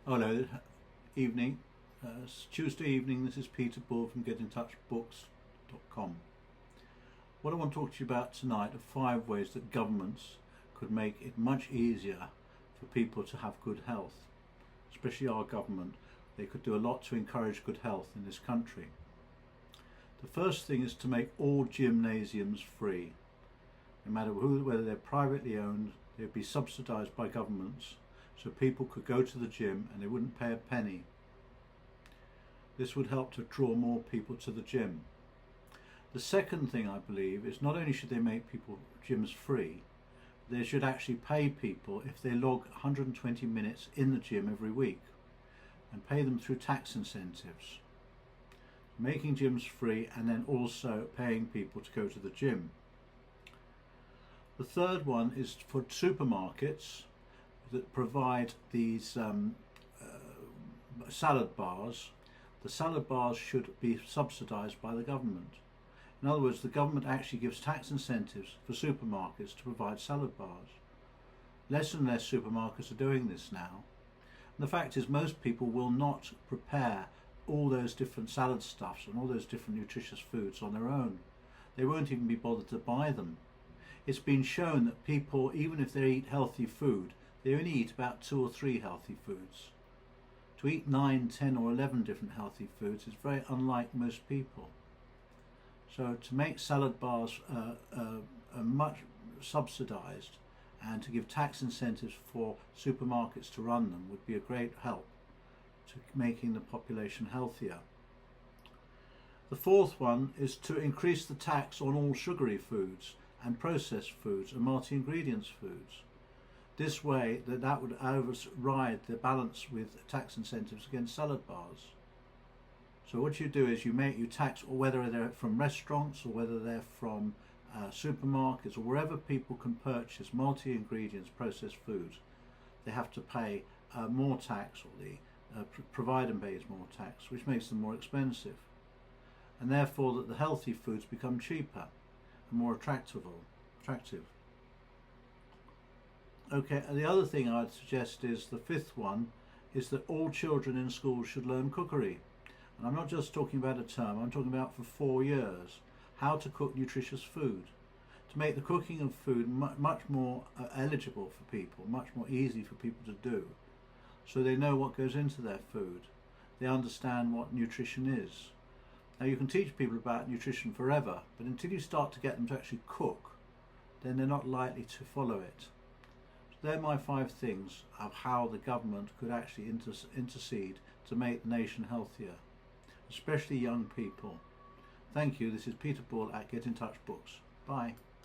Hello, evening. It's Tuesday evening. This is Peter Bull from GetInTouchBooks.com. What I want to talk to you about tonight are 5 ways that governments could make it much easier for people to have good health, especially our government. They could do a lot to encourage good health in this country. The first thing is to make all gymnasiums free. No matter whether they're privately owned, they'd be subsidised by governments, so people could go to the gym and they wouldn't pay a penny. This would help to draw more people to the gym. The second thing I believe is not only should they make people gyms free, they should actually pay people if they log 120 minutes in the gym every week and pay them through tax incentives. Making gyms free and then also paying people to go to the gym. The third one is for supermarkets that provide these salad bars. The salad bars should be subsidised by the government. In other words, the government actually gives tax incentives for supermarkets to provide salad bars. Less and less supermarkets are doing this now. And the fact is, most people will not prepare all those different salad stuffs and all those different nutritious foods on their own. They won't even be bothered to buy them. It's been shown that people, even if they eat healthy food, they only eat about 2 or 3 healthy foods. To eat 9, 10 or 11 different healthy foods is very unlike most people. So to make salad bars much subsidised and to give tax incentives for supermarkets to run them would be a great help to making the population healthier. The fourth one is to increase the tax on all sugary foods and processed foods and multi-ingredients foods. This way that would override the balance with tax incentives against salad bars. So what you do is you tax, or whether they're from restaurants or whether they're from supermarkets or wherever people can purchase multi-ingredients processed foods, they have to pay more tax, or the provider pays more tax, which makes them more expensive, and therefore that the healthy foods become cheaper and more attractive. Okay, and the other thing I'd suggest is the fifth one is that all children in schools should learn cookery. And I'm not just talking about a term, I'm talking about for 4 years, how to cook nutritious food, to make the cooking of food much more eligible for people, much more easy for people to do, so they know what goes into their food, they understand what nutrition is. Now you can teach people about nutrition forever, but until you start to get them to actually cook, then they're not likely to follow it. They're my 5 things of how the government could actually intercede to make the nation healthier, especially young people. Thank you. This is Peter Bull at Get in Touch Books. Bye.